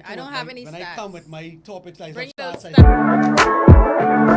I don't have any when stats. I come with my topics like Bring some those stats, stats.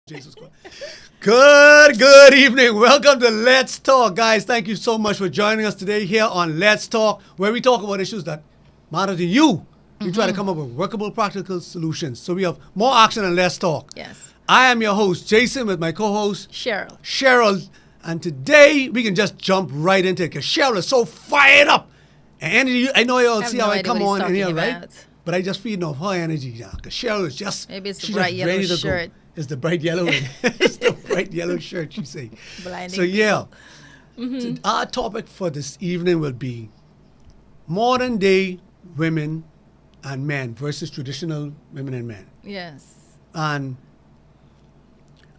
Jesus Christ. Good evening. Welcome to Let's Talk, guys. Thank you so much for joining us today here on Let's Talk, where we talk about issues that matter to you. We try to come up with workable, practical solutions. So we have more action and less talk. Yes. I am your host, Jason, with my co-host, Cheryl. Cheryl. And today we can just jump right into it because Cheryl is so fired up. And energy, I know y'all have see no how I idea come what he's on in here, talking right? about. But I just feeding off her energy now because Cheryl is just Maybe it's the she's bright just yellow ready to shirt. Go. It's the bright yellow. It's the bright yellow shirt, you say. Blinding So yeah, so our topic for this evening will be modern day women and men versus traditional women and men. Yes. And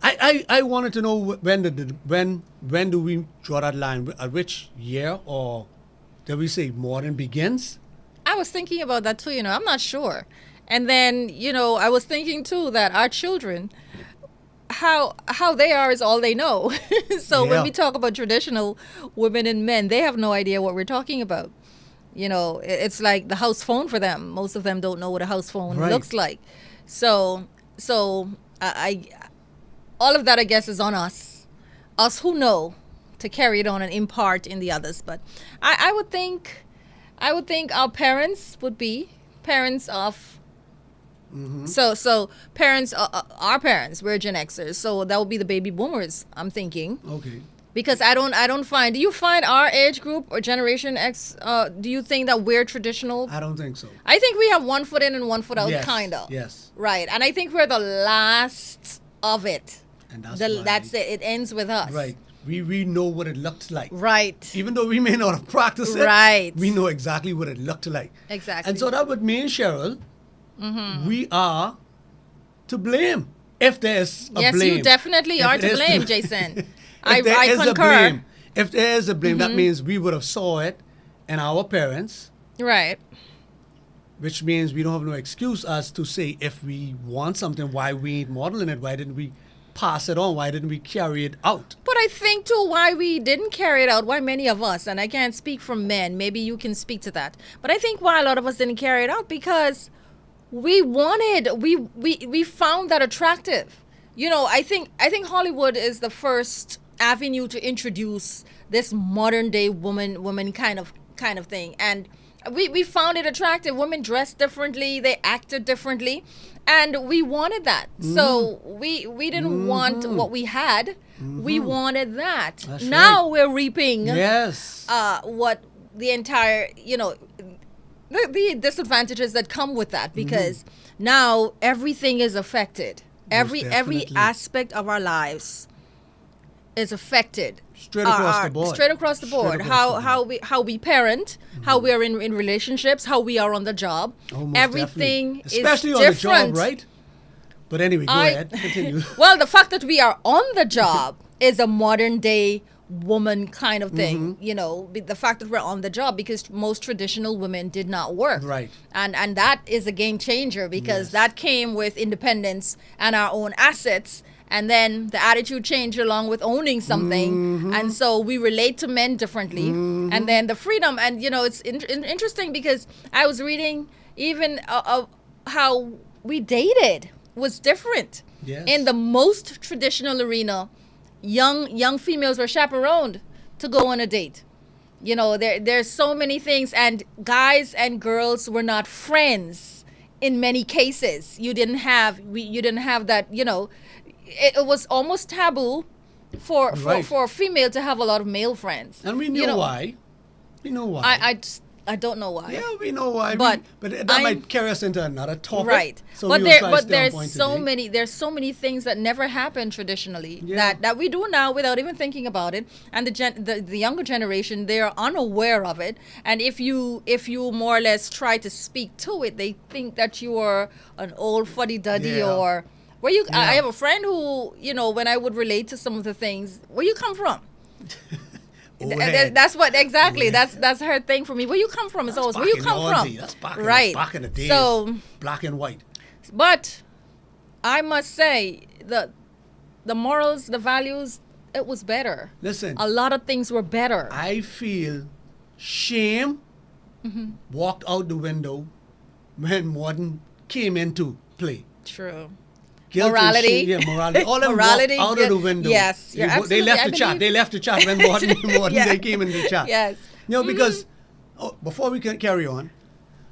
I wanted to know when do we draw that line? At which year, or did we say modern begins? I was thinking about that too, I'm not sure. And then, I was thinking too that our children, how they are is all they know. So Yeah. when we talk about traditional women and men, they have no idea what we're talking about. It's like the house phone for them. Most of them don't know what a house phone Right. looks like. So I all of that, I guess, is on us who know, to carry it on and impart in the others. But I would think our parents would be parents of. So parents, our parents, we're Gen Xers, so that would be the baby boomers, I'm thinking, Okay. because I don't find. Do you find our age group or Generation X? Do you think that we're traditional? I don't think so. I think we have one foot in and one foot out, Yes, kinda. yes. Right, and I think we're the last of it. And that's That's why- it. It ends with us. Right. We know what it looked like. Right. Even though we may not have practiced it, Right. we know exactly what it looked like. Exactly. And so that would mean, Cheryl, we are to blame if there's a Yes, blame. you definitely If are it to is blame, Jason. If I there is a concur. blame, if there is a blame, that means we would have saw it in our parents, Right. which means we don't have no excuse as to say if we want something, why we ain't modeling it, why didn't we pass it on, why didn't we carry it out? But I think too why we didn't carry it out, why many of us, and I can't speak for men, maybe you can speak to that. But I think why a lot of us didn't carry it out because we found that attractive. I think Hollywood is the first avenue to introduce this modern day woman kind of thing. And we found it attractive. Women dressed differently, they acted differently, and we wanted that. So we didn't want what we had. We wanted that. That's Now we're reaping Yes. what the entire, the disadvantages that come with that, because now everything is affected. Every definitely. aspect of our lives is affected. Straight across the board. Straight across the Straight board. across the How we parent, how we are in relationships, how we are on the job. Oh, most Everything definitely. Especially is on the different. job, right? But anyway, go ahead. Continue. Well, the fact that we are on the job is a modern day woman kind of thing. The fact that we're on the job, because most traditional women did not work. Right. And that is a game changer, because Yes. that came with independence and our own assets. And then the attitude changed along with owning something. And so we relate to men differently. And then the freedom. And, it's interesting because I was reading even of how we dated was different. Yes. In the most traditional arena, young females were chaperoned to go on a date. There's so many things, and guys and girls were not friends in many cases. You didn't have that. It was almost taboo for Right. for a female to have a lot of male friends. And we knew why. We know why. I don't know why. Yeah, we know why. But But that I'm- might carry us into another topic. Right. So but we will there try to but stay on there's point so today. many things that never happened traditionally Yeah. that we do now without even thinking about it. And the younger generation, they are unaware of it. And if you more or less try to speak to it, they think that you are an old fuddy duddy Yeah. or where you Yeah. I have a friend who, when I would relate to some of the things, where you come from? Old head. That's what exactly. Old head. That's her thing for me. Where you come from is always Back where you in come the from. oldie. That's back Right. back in the days. So, black and white. but I must say the morals, the values, it was better. Listen, A lot of things were better. I feel shame Mm-hmm. walked out the window when modern came into play. True. Guilt and Morality. shame, yeah, morality. All of them Morality, walked out yeah, of the window. yes, you're They absolutely- left I the chat. believe- They left the chat when modern Yeah. they came in the chat. Yes. Because before we can carry on,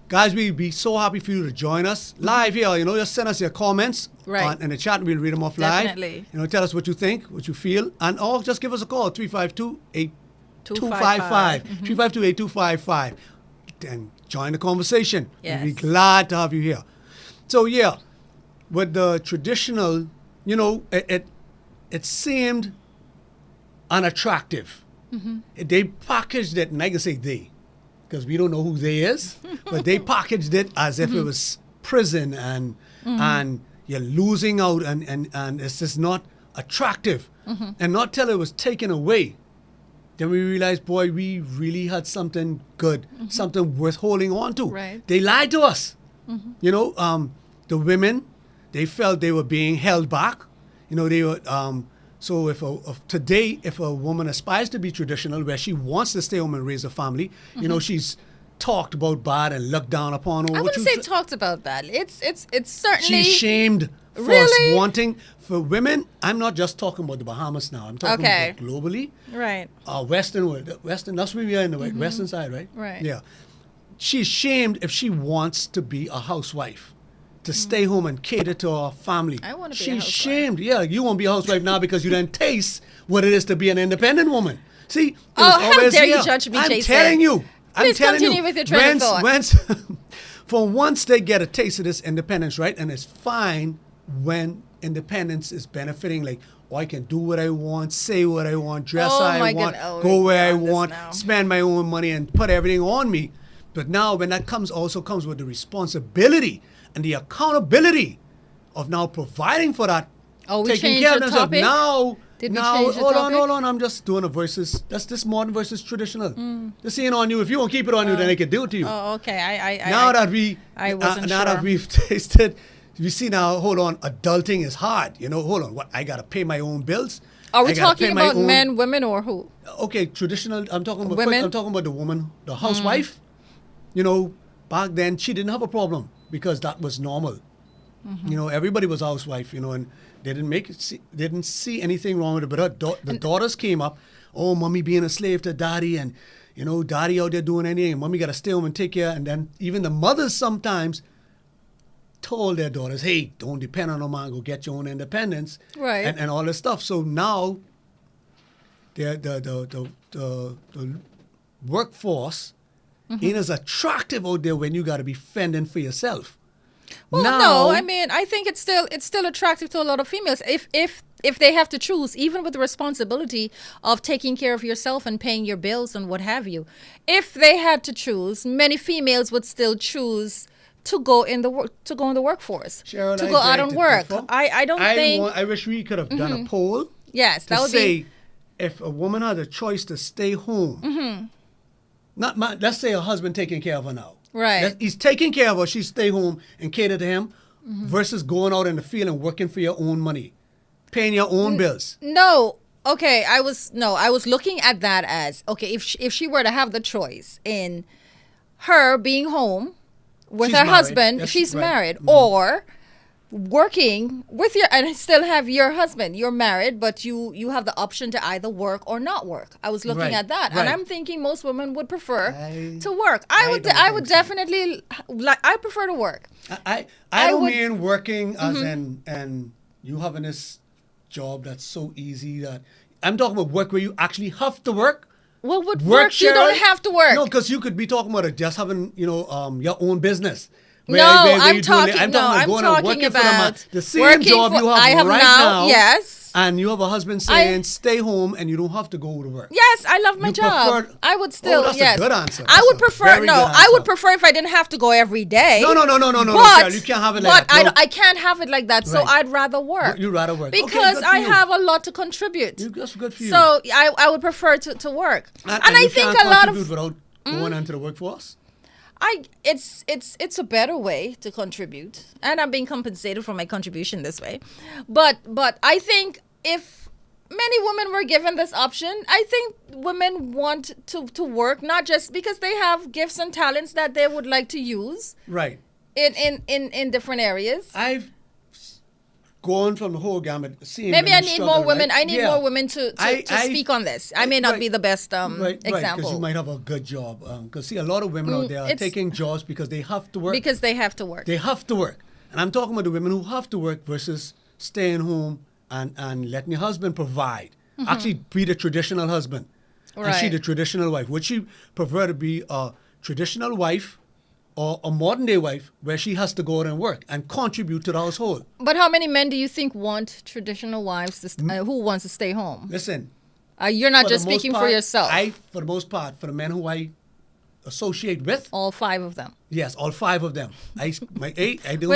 guys, we'd be so happy for you to join us live here. Just send us your comments Right. in the chat and we'll read them off live. Definitely. Tell us what you think, what you feel, and or just give us a call 352-8255. 255. 352-8255. And join the conversation. Yes. We'd be glad to have you here. So yeah, with the traditional, it seemed unattractive. They packaged it, and I can say they, because we don't know who they is, but they packaged it as if it was prison and you're losing out and it's just not attractive. And not till it was taken away, then we realized, boy, we really had something good, something worth holding on to. Right. They lied to us. The women, they felt they were being held back. They were. So if today, if a woman aspires to be traditional, where she wants to stay home and raise a family, she's talked about bad and looked down upon. Or I what wouldn't you say talked about that. It's certainly She's shamed for us Really? wanting for women. I'm not just talking about the Bahamas now. I'm talking Okay. about globally. right. Western world, Western. That's where we are in the Western side, right? Right. Yeah. She's shamed if she wants to be a housewife, to stay home and cater to her family. I wanna be a She's housewife. shamed. Yeah, you won't be a housewife now because you didn't taste what it is to be an independent woman. See, it Oh, was how always dare you here. judge me, I'm Jason. telling you. Please continue with your train of thought. For once they get a taste of this independence, right? And it's fine when independence is benefiting, like, I can do what I want, say what I want, dress Oh how my I want, goodness. Oh, go where I we're on this want, now. spend my own money and put everything on me. But now when that also comes with the responsibility and the accountability of now providing for that, Oh, we taking changed care of the themselves. topic? Now, Did we now, change the topic? hold on. I'm just doing a versus. That's this modern versus traditional. Just seeing on you. If you won't keep it on you, then I can do it to you. Oh, okay. Now that sure. we've tasted, you see now. Hold on, adulting is hard. Hold on. What I gotta pay my own bills. Are we I gotta pay talking my about own- men, women, or who? Okay, traditional. I'm talking about Women? I'm talking about the woman, the housewife. Back then she didn't have a problem because that was normal. Everybody was a housewife. And they didn't see anything wrong with it. But the daughters came up. Oh, mommy being a slave to daddy, and daddy out there doing anything. And mommy got to stay home and take care. And then even the mothers sometimes told their daughters, "Hey, don't depend on no man. Go get your own independence." Right. And all this stuff. So now, the workforce ain't as attractive out there when you got to be fending for yourself. Well, now, no. I mean, I think it's still attractive to a lot of females if they have to choose, even with the responsibility of taking care of yourself and paying your bills and what have you. If they had to choose, many females would still choose to go in the workforce, Cheryl, to I go out beg and to work. differ. I don't think. I wish we could have done a poll Yes, that to would say be. if a woman had a choice to stay home. Let's say her husband taking care of her now. Right. He's taking care of her. She stay home and cater to him, versus going out in the field and working for your own money, paying your own bills. No. Okay, I was looking at that as, okay, if she were to have the choice in her being home with She's her married. husband, Yes, she's right. married, or working with and still have your husband. You're married, but you have the option to either work or not work. I was looking Right, at that, right. and I'm thinking most women would prefer I- to work. I I would don't I think would so. definitely I prefer to work. I I don't would- mean working as in and you having this job that's so easy that I'm talking about work where you actually have to work, Well, with work you don't sharing- have to work. No, because you could be talking about it just having, your own business. No, I'm you're doing it. talking. No, about I'm going and talking working for the man. about The same working job for- you have, I have right now, now. yes. And you have a husband saying, stay home and you don't have to go to work. Yes, I love my You job. prefer- I would still. that's a yes, good answer. I That's would a prefer. very No, good I would answer. prefer if I didn't have to go every day. No, but, Cheryl, you can't have it like but that. No. I can't have it like that. So Right. I'd rather work. You'd rather work. Okay, because good for I you. have a lot to contribute. That's good for you. So I would prefer to work. And I you think can't a lot contribute of without going into the workforce. it's a better way to contribute, and I'm being compensated for my contribution this way. But I think if many women were given this option, I think women want to work not just because they have gifts and talents that they would like to use Right. in different areas. I've gone from the whole gamut, seeing Maybe I women need struggle, more women. right? I need Yeah. more women to I- speak on this. I may not right. be the best Right, example because you might have a good job. Because see, a lot of women out there are it's- taking jobs because they have to work. because they have to work. They have to work. And I'm talking about the women who have to work versus staying home and letting your husband provide. Actually be the traditional husband. And she Right. the traditional wife. Would she prefer to be a traditional wife or a modern day wife where she has to go out and work and contribute to the household? But how many men do you think want traditional wives who wants to stay home? Listen. You're not for the just most speaking for part, yourself. For the most part, for the men who I associate with, All 5 of them. yes, all 5 of them. I don't Would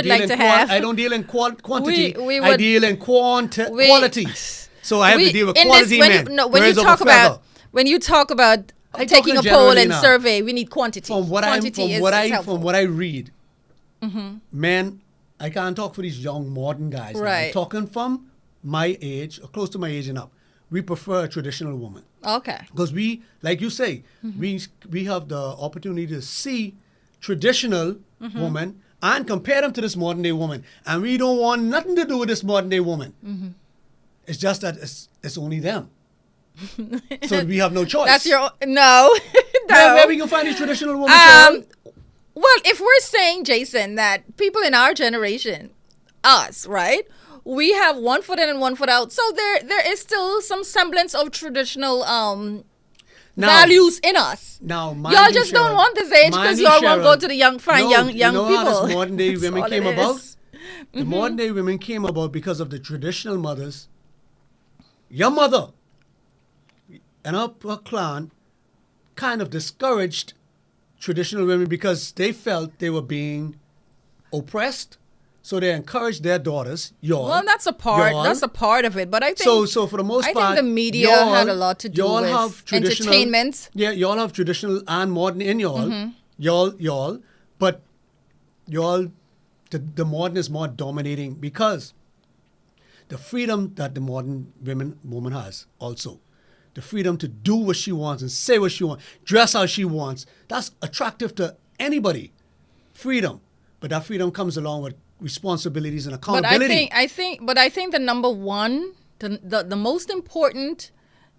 deal like in to have. I don't deal in quantity. We I would- deal in we- quality. So I have to deal with in quality when men. when you birds of a talk feather. about when you talk about I taking talk a in poll generally and now. survey, we need quantity. from what quantity is helpful. from what I read, men, I can't talk for these young modern guys. now. I'm Right. talking from my age or close to my age and up. We prefer a traditional woman. Okay. Because we, like you say, we have the opportunity to see traditional women and compare them to this modern day woman. And we don't want nothing to do with this modern day woman. It's just that it's only them. So we have no choice. That's your no. Where we no. can find these traditional women, Cheryl? Well, if we're saying, Jason, that people in our generation, us, right? We have one foot in and one foot out. So there is still some semblance of traditional Now- values in us. Now, mind Y'all you, just don't Cheryl, want this age mind because you, y'all won't Cheryl, go to the young no, young you know people. how this modern day That's women all came it about? is. The modern day women came about because of the traditional mothers. Your mother and her clan kind of discouraged traditional women because they felt they were being oppressed. So they encouraged their daughters, y'all. Well, that's a part. y'all. That's a part of it. But I think So for the most I part, think the media y'all- had a lot to do y'all with have traditional- entertainment. Yeah, y'all have traditional and modern in y'all. Y'all, but y'all, the modern is more dominating because the freedom that the modern woman has also. The freedom to do what she wants and say what she wants, dress how she wants. That's attractive to anybody. Freedom. But that freedom comes along with responsibilities and But accountability. I think the number one, the most important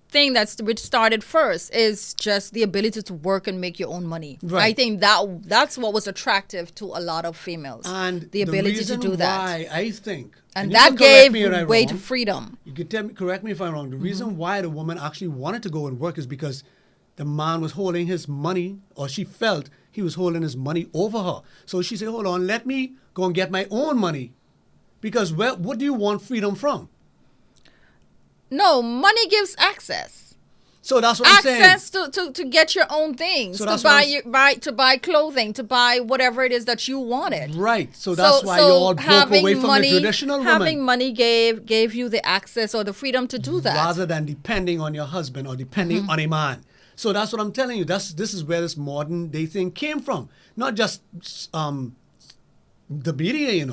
thing which started first is just the ability to work and make your own money. Right. I think that's what was attractive to a lot of females. And the ability to reason do that. why I think, And you that can correct gave me when I'm way to wrong. freedom. You could correct me if I'm wrong. The reason why the woman actually wanted to go and work is because the man was holding his money, or she felt he was holding his money over her. So she said, hold on, let me go and get my own money. Because what do you want freedom from? No, money gives access. So that's what I'm saying. Access to get your own things, So to that's what buy clothing, to buy whatever it is that you wanted. Right. So that's why you all broke away from the traditional Having woman. money gave you the access or the freedom to do that. Rather than depending on your husband or depending on a man. So that's what I'm telling you. This is where this modern day thing came from. Not just the media,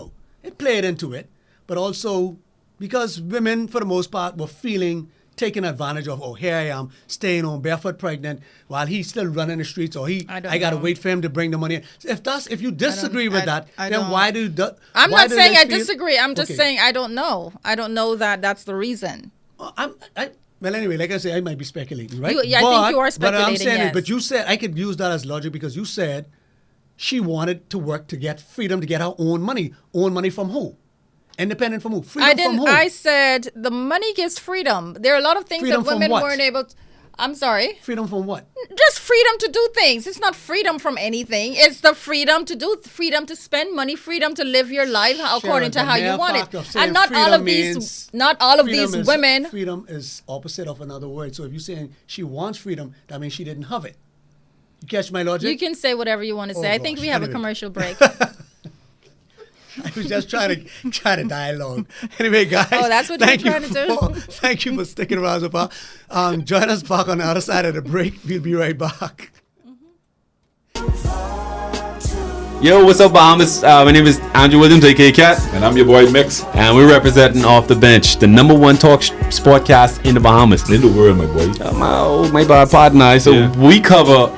It played into it. But also because women, for the most part, were feeling taken advantage of. Oh, here I am, staying home, barefoot pregnant, while he's still running the streets, or I got to know. wait for him to bring the money in. If you disagree with that, I then don't. why do the... I'm why not do saying they I feel- disagree. I'm just Okay. saying I don't know. I don't know that that's the reason. Well, anyway, like I say, I might be speculating, right? I think you are But I'm speculating, saying yes. but you said, I could use that as logic because you said she wanted to work to get freedom, to get her own money. Own money from who? Independent from who? Freedom I from didn't. who? I said the money gives freedom. There are a lot of things Freedom that from women what? weren't able. I'm sorry. Freedom from what? Just freedom to do things. It's not freedom from anything. It's the freedom to do, freedom to spend money, freedom to live your life according to the how you mere want fact it. of saying And not all freedom of these, means- not all of freedom these is- women. Freedom is opposite of another word. So if you're saying she wants freedom, that means she didn't have it. You catch my logic? You can say whatever you want to say. Oh, I think gosh. we have Anyway. a commercial break. I was just trying to dialogue. Anyway, guys. Oh, that's what you're thank trying to do? Thank you for sticking around so far. Join us back on the other side of the break. We'll be right back. Yo, what's up, Bahamas? My name is Andrew Williams, aka Cat, And I'm your boy Mix and we're representing Off the Bench, the #1 talk sportcast in the Bahamas. in the world, my boy. My bad partner. So Yeah. we cover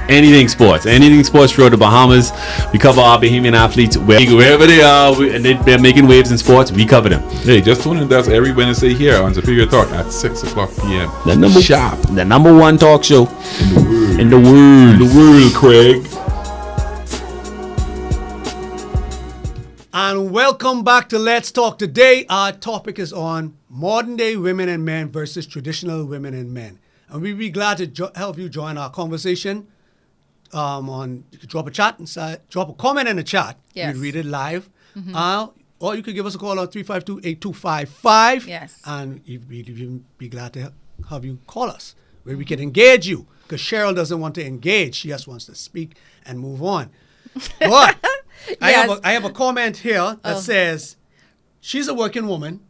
anything sports throughout the Bahamas. We cover our Bahamian athletes wherever they are, and they're making waves in sports. We cover them. Hey, just tune in to us every Wednesday here on Superior Talk at 6 o'clock p.m. The #1 talk show in the world. in the world. The world, Craig. And welcome back to Let's Talk. Today, our topic is on modern day women and men versus traditional women and men. And we'd be glad to help you join our conversation. You could drop a chat inside, drop a comment in the chat. Yes. We'd read it live. Or you could give us a call on 352-8255. Yes. And we'd even be glad to have you call us, where we can engage you. Because Cheryl doesn't want to engage. She just wants to speak and move on. But Yes. I have a comment here that says she's a working woman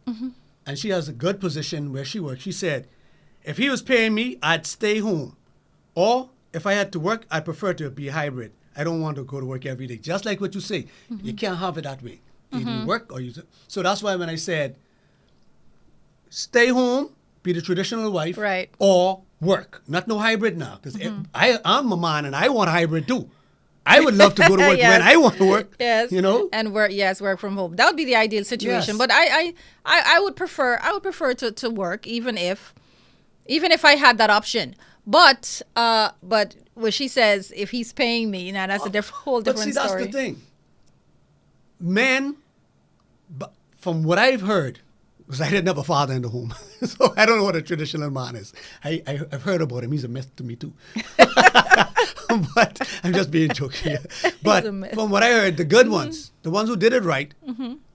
and she has a good position where she works. She said, if he was paying me, I'd stay home. Or if I had to work, I'd prefer to be hybrid. I don't want to go to work every day. Just like what you say. You can't have it that way. Either you work or you... So that's why when I said, stay home, be the traditional wife, Right. or work. Not no hybrid now. Because I'm a man and I want a hybrid too. I would love to go to work Yes. when I want to work. Yes. You know? And work from home. That would be the ideal situation. Yes. But I would prefer to work even if I had that option. But when she says if he's paying me, now that's a whole But different see, that's story. the thing. Men, from what I've heard, because I didn't have a father in the home, so I don't know what a traditional man is. I've heard about him. He's a myth to me too. But I'm just being joking here. But a myth. from what I heard, the good ones, the ones who did it right,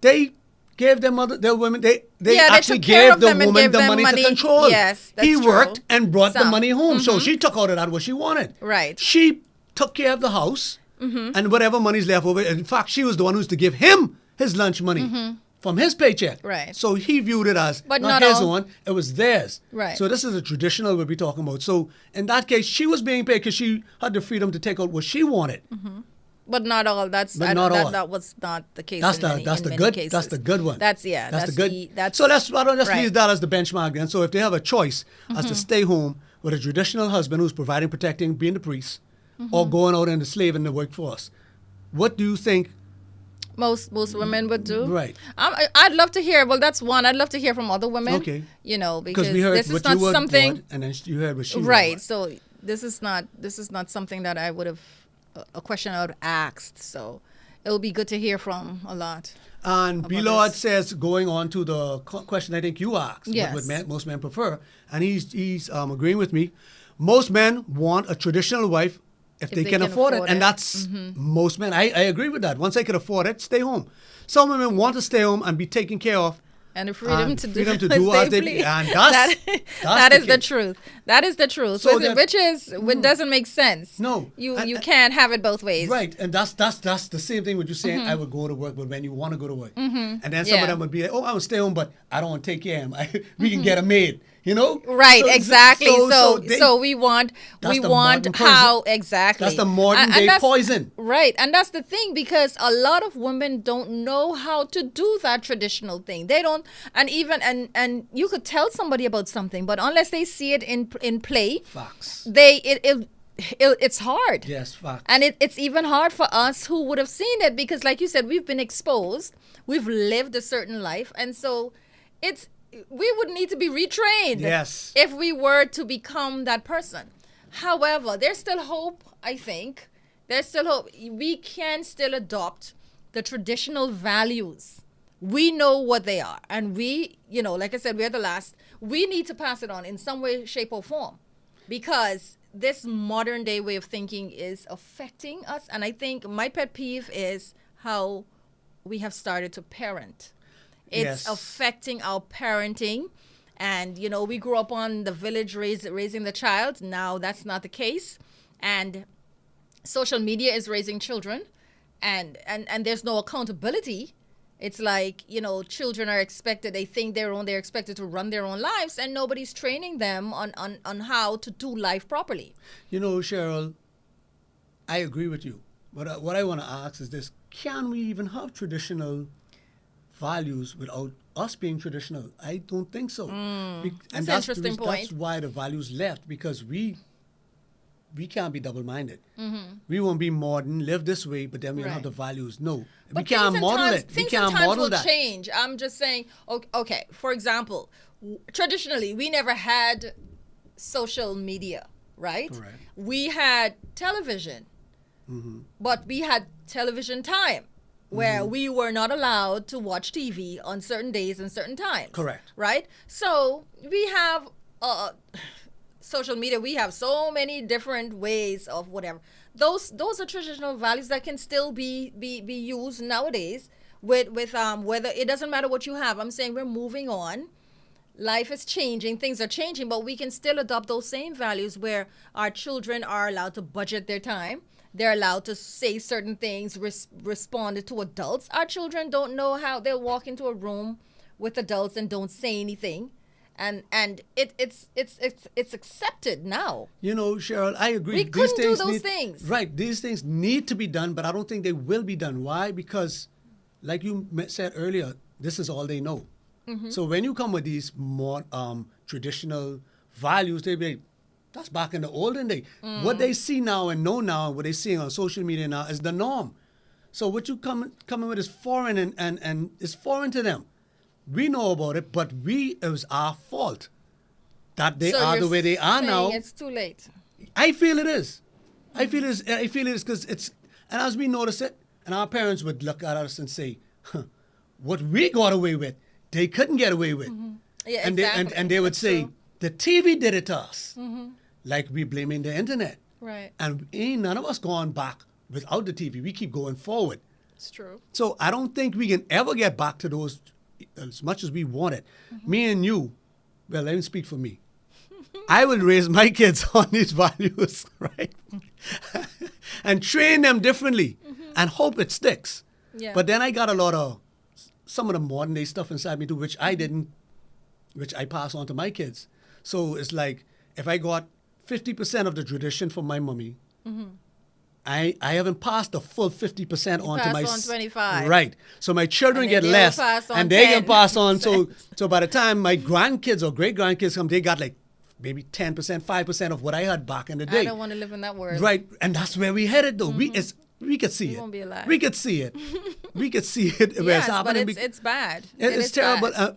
they gave their women, they Yeah, they actually took care gave of the them and woman gave the them money money. to control. Yes, that's he true. worked and brought the Some. money home. So she took out of that what she wanted. Right. She took care of the house and whatever money's left over. In fact, she was the one who's to give him his lunch money from his paycheck. Right. So he viewed it as But not not his all. own, it was theirs. Right. So this is a traditional we'll be talking about. So in that case, she was being paid because she had the freedom to take out what she wanted. But not all. But not all. that was not the case. That's in the many, that's in the many good cases. that's the good one. That's the good. So let's why don't just right. use that as the benchmark then. So if they have a choice as to stay home with a traditional husband who's providing, protecting, being the priest, or going out and the slave in the workforce, what do you think? Most women would do. Right. I'd love to hear. Well, that's one. I'd love to hear from other women. Okay. You know, because we heard this is what not you were something. doing, and then you heard what she Right. was. So this is not something that I would have a question I would have asked. So it'll be good to hear from a lot. And B. Lord says, going on to the question I think you asked, Yes. what most men prefer, and he's agreeing with me. Most men want a traditional wife if they can afford it, and that's most men. I agree with that. Once they can afford it, stay home. Some women want to stay home and be taken care of. And the freedom And to freedom do, to do as they please. and that's that the is the case. truth. That is the truth. So Which doesn't make sense. No. You can't have it both ways. Right, and that's the same thing with you saying I would go to work, but when you want to go to work, and then some of Yeah. them would be like, "Oh, I will stay home, but I don't want to take care of him. We can get a maid." You know? Right, exactly. So they- we want That's the modern how poison. exactly. That's the modern day that's- poison. Right, and that's the thing because a lot of women don't know how to do that traditional thing. They don't, and even and you could tell somebody about something, but unless they see it in play, Facts. it's hard. Yes, facts. And it's even hard for us who would have seen it because, like you said, we've been exposed, we've lived a certain life, and so we would need to be retrained Yes. if we were to become that person. However, there's still hope, I think. There's still hope. We can still adopt the traditional values. We know what they are. And we, like I said, we're the last. We need to pass it on in some way, shape, or form. because this modern day way of thinking is affecting us. And I think my pet peeve is how we have started to parent. It's Yes. affecting our parenting. And, you know, we grew up on the village raising the child. Now that's not the case. And social media is raising children. And there's no accountability. It's like, you know, children are expected, they think they're expected to run their own lives, and nobody's training them on how to do life properly. You know, Cheryl, I agree with you. But what I want to ask is this: can we even have traditional values without us being traditional? I don't think so. That's an the interesting reason- point. That's why the values left, because we can't be double-minded. Mm-hmm. We won't be modern, live this way, but then we don't have Right. the values. No, we But can't things and model times- it. We Things can't and times model will that. change. I'm just saying, okay, for example, traditionally, we never had social media, right? Correct. We had television, Mm-hmm. but we had television time where we were not allowed to watch TV on certain days and certain times. Correct. Right? So we have social media, we have so many different ways of whatever. Those are traditional values that can still be used nowadays with whether it doesn't matter what you have. I'm saying we're moving on. Life is changing, things are changing, but we can still adopt those same values where our children are allowed to budget their time. They're allowed to say certain things, respond to adults. Our children don't know how they'll walk into a room with adults and don't say anything. And it's accepted now. You know, Cheryl, I agree. We couldn't do those things. Right. These things need to be done, but I don't think they will be done. Why? Because, like you said earlier, this is all they know. Mm-hmm. So when you come with these more traditional values, they be like, that's back in the olden day. What they see now and know now, what they're seeing on social media now is the norm. So what you coming with is foreign and it's foreign to them. We know about it, but it was our fault that they So are you're the way they are saying now. it's too late. I feel it is. I feel it is because it's, and as we notice it, and our parents would look at us and say, huh, what we got away with, they couldn't get away with. Yeah, and exactly. they would That's say, true. the TV did it to us. Like we blaming the internet. Right. And ain't none of us gone back without the TV. We keep going forward. It's true. So I don't think we can ever get back to those as much as we want it. Me and you, well, let me speak for me. I will raise my kids on these values, right? And train them differently and hope it sticks. Yeah. But then I got a lot of some of the modern day stuff inside me too, which I pass on to my kids. So it's like if I got 50% of the tradition from my mommy, I haven't passed the full 50% on to pass my on 25. Right. So my children And get then they'll less pass on and they can 10%. pass on. So by the time my grandkids or great grandkids come, they got like maybe 10%, 5% of what I had back in the day. I don't want to live in that world. Right. And that's where we headed though. We could see it. won't be alive. We could see it. We could see it where Yes, it's but happening. it's bad. It's is terrible. bad.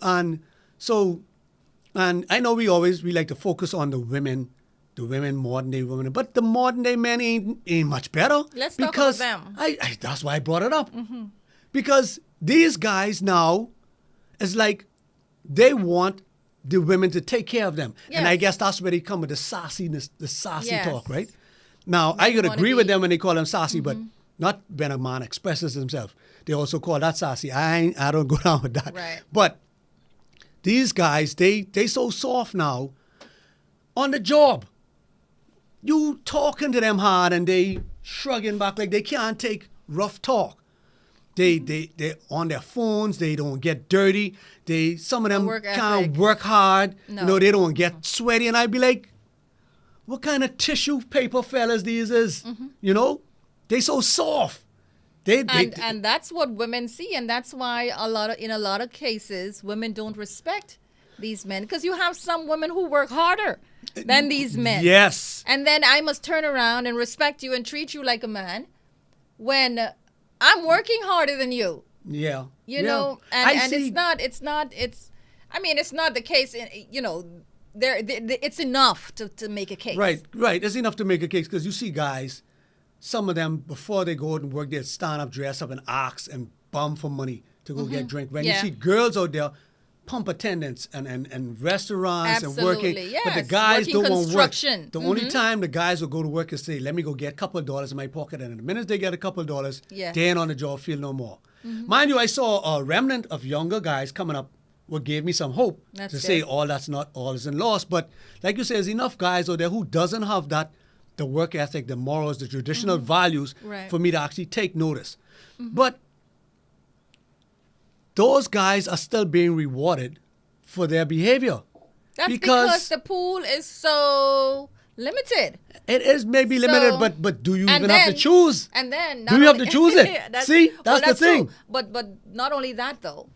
And I know we like to focus on the women modern day women, but the modern day men ain't much better. Let's talk because about them. I that's why I brought it up. Because these guys now, it's like they want the women to take care of them, and I Yes. guess that's where they come with the sassiness, the sassy Yes. talk, right? Now I could wanna agree with be- them when they call them sassy, but not when a man expresses himself. They also call that sassy. I don't go down with that. Right. But these guys, they so soft now on the job. You talking to them hard and they shrugging back like they can't take rough talk. They on their phones, they don't get dirty. Some of them work can't ethic. work hard. No. You know, they don't get sweaty. And I'd be like, what kind of tissue paper fellas these is? You know? They so soft. And that's what women see, and that's why in a lot of cases women don't respect these men, because you have some women who work harder than these men. Yes. And then I must turn around and respect you and treat you like a man when I'm working harder than you. Yeah. You know, and see- it's not the case. You know, it's enough to make a case. Right. It's enough to make a case because you see guys, some of them, before they go out and work, they stand up, dress up, and ask and bum for money to go get drink. When Yeah. you see girls out there pump attendants and restaurants and working. Absolutely, But the yes. guys Working don't want work. construction. The only time the guys will go to work is say, let me go get a couple of dollars in my pocket. And the minute they get a couple of dollars, Yes. they ain't on the job field no more. Mind you, I saw a remnant of younger guys coming up what gave me some hope That's to say good. all that's not all is in loss. But like you say, there's enough guys out there who doesn't have that, the work ethic, the morals, the traditional values Right. for me to actually take notice. But those guys are still being rewarded for their behavior. That's because the pool is so limited. It is maybe limited, So- but do you and even have to then- choose? And then Do you have to choose it? See, that's the thing. true. But not only that though.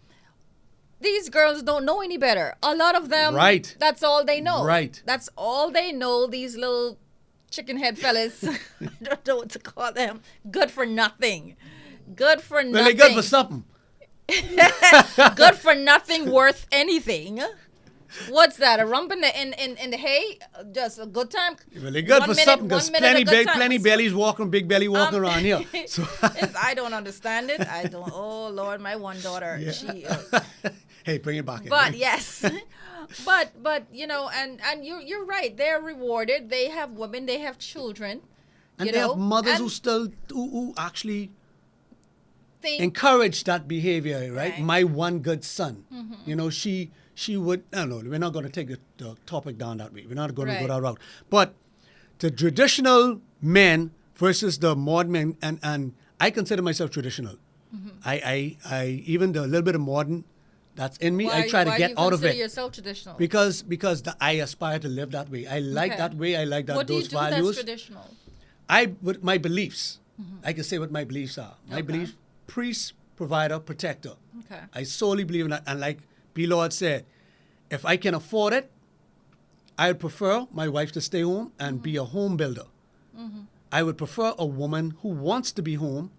These girls don't know any better. A lot of them, Right. that's all they know. Right. That's all they know. These little chicken head fellas, I don't know what to call them. Good for nothing. Good for nothing. Well, they're good for something. Good for nothing, worth anything. What's that? A rump in the hay? Just a good time. Well, they're good 1 for minute- something 1 because minute a good time. plenty bellies walking, big belly walking around here. So, I don't understand it. I don't. Oh Lord, my one daughter. Yeah. She. hey, bring it back in. But yes, but you know, and you're right. They're rewarded. They have women. They have children. and you they know, have mothers who and still who actually think encourage that behavior, right? Right. Mm-hmm. My one good son. You know, she would, I don't know, we're not going to take the topic down that way. We're not going to go Right. that route. But the traditional men versus the modern men, and I consider myself traditional. Mm-hmm. I even the little bit of modern that's in me, why, I try to why get do you out of consider it. yourself traditional? Because I aspire to live that way. I like Okay. that way. I like that what do you those do values. that's traditional? With my beliefs, I can say what my beliefs are. My Okay. belief: priest, provider, protector. Okay. I solely believe in that. And like B. Lord said, if I can afford it, I would prefer my wife to stay home and be a home builder. I would prefer a woman who wants to be home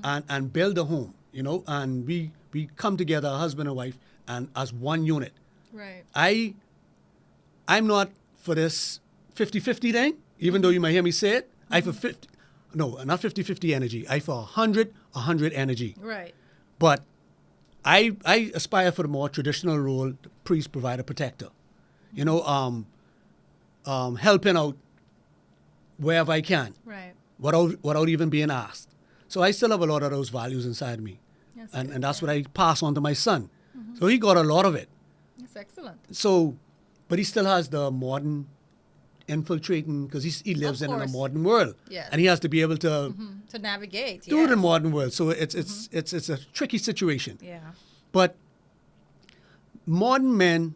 and build a home, you know, and we come together, husband and wife, and as one unit. Right. I'm not for this 50-50 thing, even though you might hear me say it. I for 50, no, not 50-50 energy. I for 100 energy. Right. But I aspire for the more traditional role, the priest, provider, protector. You know, helping out wherever I can, Right. without even being asked. So I still have a lot of those values inside me, That's and good. and that's what I pass on to my son. So he got a lot of it. That's excellent. So, but he still has the modern infiltrating because he lives in a course. modern world, Yes. and he has to be able to To navigate. do yes. the modern world. So it's a tricky situation. Yeah. But modern men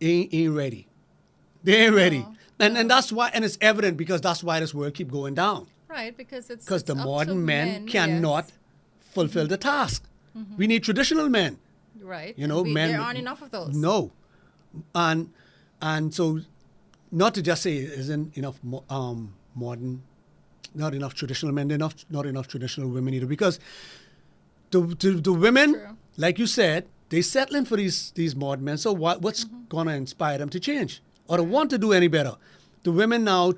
ain't ready. They ain't ready. And that's why, and it's evident because that's why this world keep going down. Right, because it's Because the up to modern men cannot yes. fulfill the task. We need traditional men. Right. You know, men. There aren't enough of those. No. And so, not to just say isn't enough modern, not enough traditional men, not enough traditional women either. Because the women, True. like you said, they settling for these modern men. So what's Mm-hmm. gonna inspire them to change or to want to do any better? The women now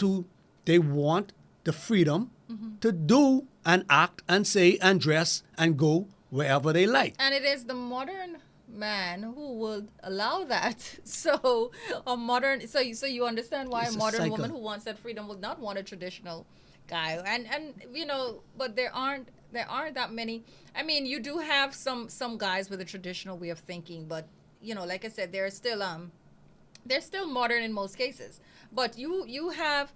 they want the freedom Mm-hmm. to do and act and say and dress and go wherever they like. And it is the modern man who would allow that. So so you understand why It's a a modern cycle. woman who wants that freedom would not want a traditional guy. And you know, but there aren't that many. I mean, you do have some guys with a traditional way of thinking, but you know, like I said, they're still modern in most cases. But you have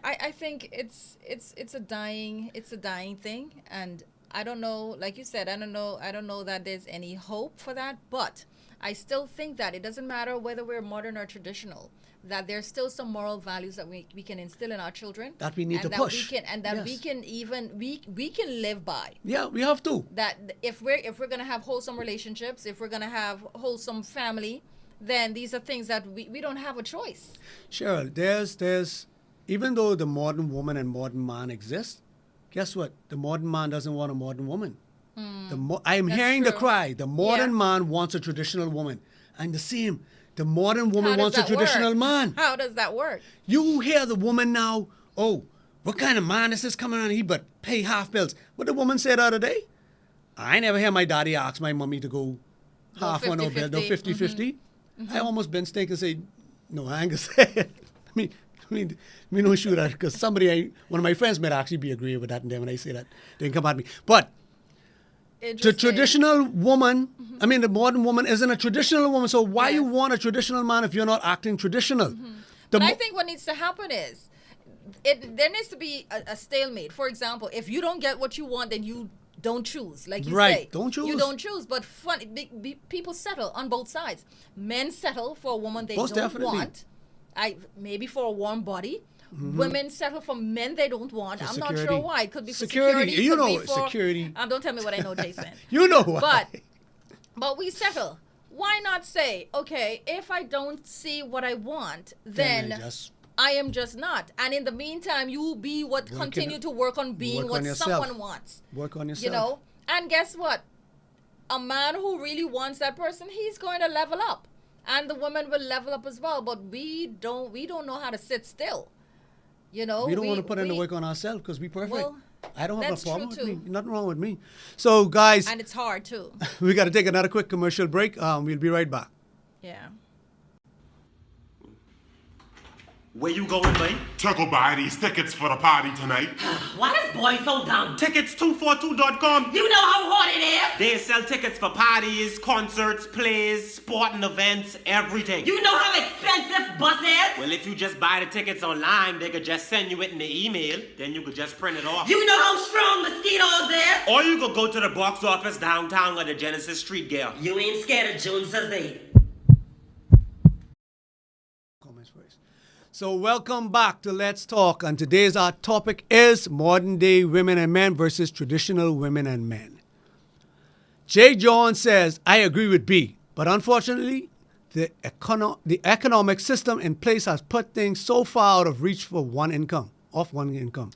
I think it's a dying thing, and I don't know, like you said, I don't know that there's any hope for that, but I still think that it doesn't matter whether we're modern or traditional, that there's still some moral values that we can instill in our children That we need and to that push. we can and that we Yes. can even we can live by. Yeah, we have to. That if we're gonna have wholesome relationships, if we're gonna have wholesome family, then these are things that we don't have a choice. Cheryl, there's even though the modern woman and modern man exist, guess what? The modern man doesn't want a modern woman. I'm That's hearing the true. cry. The modern Yeah. man wants a traditional woman. And the same, the modern How woman does wants a that traditional work? man. How does that work? You hear the woman now, oh, what kind of man is this coming on? He but pay half bills. What the woman said the other day? I never hear my daddy ask my mommy to go half one or bed, no 50-50. 50-50. I almost been steak and say, no, I ain't gonna say it. I mean, no shoot at because one of my friends might actually be agreeing with that, and then when I say that, they can come at me. But the Interesting. traditional woman, I mean, the modern woman isn't a traditional woman. So why you Yes. want a traditional man if you're not acting traditional? The But I mo- think what needs to happen is there needs to be a stalemate. For example, if you don't get what you want, then you don't choose. Like you Right, say. don't choose. You don't choose. But people settle on both sides. Men settle for a woman they Most don't definitely. want. Maybe for a warm body. Women settle for men they don't want. For I'm not security. sure why. It could be for Security. security. You could know be for, security. Don't tell me what I know, Jason. you know why. But we settle. Why not say, okay, if I don't see what I want, Then then I just- I am just not. And in the meantime, you be what Working- continue to work on being work what on yourself. someone wants. Work on yourself. You know? And guess what? A man who really wants that person, he's going to level up. And the woman will level up as well. But we don't know how to sit still. You know? We don't want to put in the work on ourselves because we perfect. Well, I don't have a that's problem with true, me. too. Nothing wrong with me. So, guys, And it's hard too. we got to take another quick commercial break. We'll be right back. Yeah. Where you going, mate? To go buy these tickets for the party tonight. Why this boy so dumb? Tickets242.com. You know how hard it is. They sell tickets for parties, concerts, plays, sporting events, everything. You know how expensive bus is. Well, if you just buy the tickets online, they could just send you it in the email. Then you could just print it off. You know how strong mosquitoes is. Or you could go to the box office downtown at the Genesis Street Gear. You ain't scared of June Day. Comments first. So, welcome back to Let's Talk. And today's our topic is modern day women and men versus traditional women and men. Jay John says, I agree with B, but unfortunately, the economic system in place has put things so far out of reach for one income.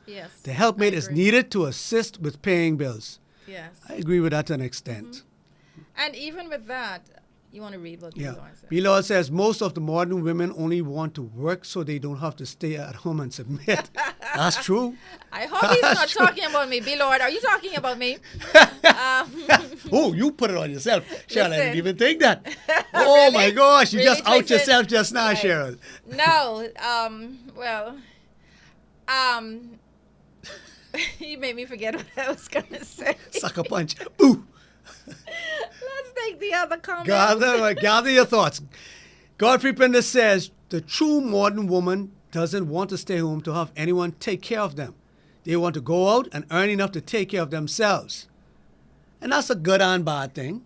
Yes, The helpmate I is agree. needed to assist with paying bills. Yes. I agree with that to an extent. And even with that, you want to read what Yeah. Lord said. B-Lord says most of the modern women only want to work so they don't have to stay at home and submit. That's true. I hope he's not talking about me. B-Lord, are you talking about me? Oh, you put it on yourself. Cheryl, I didn't Listen. even think that. Oh Really? my gosh, you Really, just out Jason? yourself just now, Right. Cheryl. No, you made me forget what I was going to say. Sucker punch. Boo. Let's take the other comment. Gather your thoughts. Godfrey Pender says the true modern woman doesn't want to stay home to have anyone take care of them. They want to go out and earn enough to take care of themselves. And that's a good and bad thing.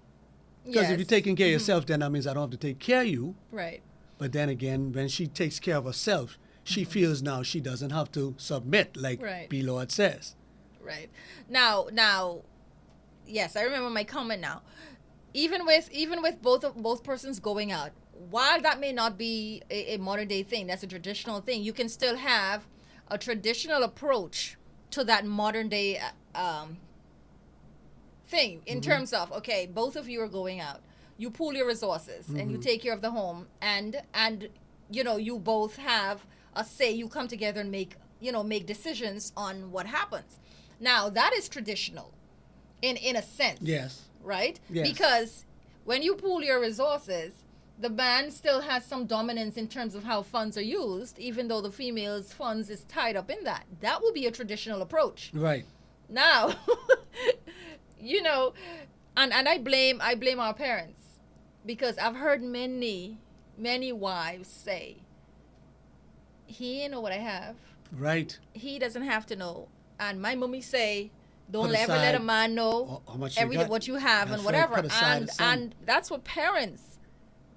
Because if you're Yes. taking care of yourself, then that means I don't have to take care of you. Right. But then again, when she takes care of herself, she feels now she doesn't have to submit, like Right. B. Lord says. Right. Now, yes, I remember my comment now. Even with both persons going out, while that may not be a modern day thing, that's a traditional thing, you can still have a traditional approach to that modern day thing in terms of, okay, both of you are going out. You pool your resources and you take care of the home and you know, you both have a say, you come together and make decisions on what happens. Now, that is traditional in a sense. Yes. Right? Yes. Because when you pool your resources, the man still has some dominance in terms of how funds are used, even though the female's funds is tied up in that. That would be a traditional approach. Right. Now, you know, and I blame our parents because I've heard many wives say, he ain't know what I have. Right. He doesn't have to know. And my mommy say, don't Put ever let a aside man know how much you got. what you have That's and right. whatever. Put aside And a sum. and that's what parents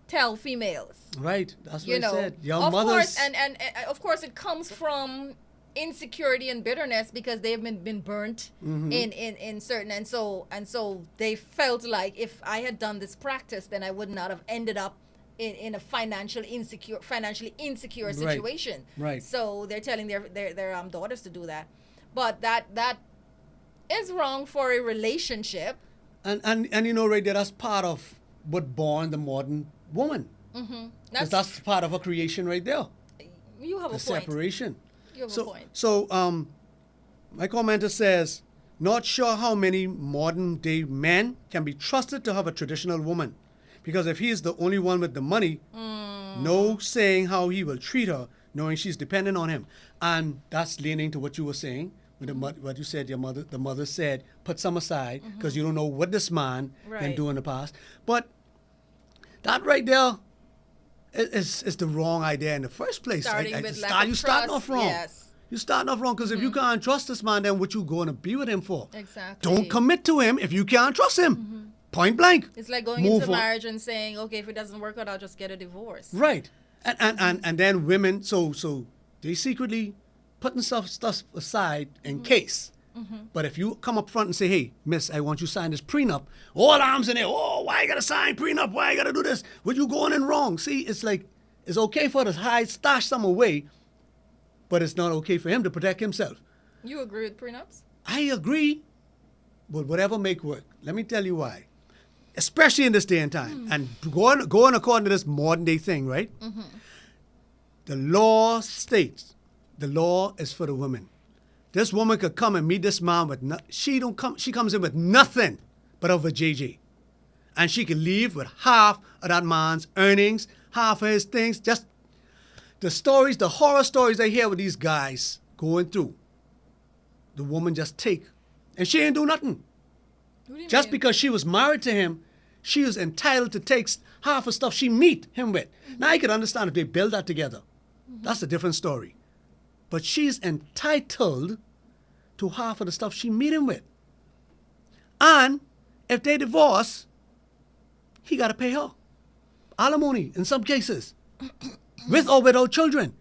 tell females. Right. That's what You I know, said. Your of mothers. course, and of course it comes from insecurity and bitterness because they've been burnt Mm-hmm. in certain and so they felt like if I had done this practice, then I would not have ended up in a financially insecure Right. situation. Right. So they're telling their daughters to do that, but that is wrong for a relationship. And you know, right there, that's part of what born the modern woman. Because that's part of her creation right there. You have The a point. separation. You have so, a point. So, my commenter says, not sure how many modern day men can be trusted to have a traditional woman. Because if he's the only one with the money, no saying how he will treat her, knowing she's dependent on him. And that's leaning to what you were saying, with what you said, the mother said, put some aside, because you don't know what this man can Right. do in the past. But that right there is the wrong idea in the first place. Starting with lack of you starting trust, off wrong. yes. You're starting off wrong, because if you can't trust this man, then what you going to be with him for? Exactly. Don't commit to him if you can't trust him. Point blank. It's like going Move into on. marriage and saying, okay, if it doesn't work out, I'll just get a divorce. Right. And then women, so they secretly putting stuff aside in case. But if you come up front and say, hey, miss, I want you to sign this prenup, all arms in there, oh, why you got to sign prenup? Why you got to do this? What you going in wrong? See, it's like, it's okay for her to stash some away, but it's not okay for him to protect himself. You agree with prenups? I agree, but whatever make work. Let me tell you why. Especially in this day and time. And going according to this modern day thing, right? The law states the law is for the women. This woman could come and meet this man with she comes in with nothing but of a JJ. And she can leave with half of that man's earnings, half of his things. Just the horror stories I hear with these guys going through. The woman just take. And she ain't do nothing. What do you Just mean? because she was married to him, she was entitled to take half the stuff she meet him with. Now I can understand if they build that together. That's a different story. But she's entitled to half of the stuff she meet him with. And if they divorce, he got to pay her alimony in some cases, with or without children.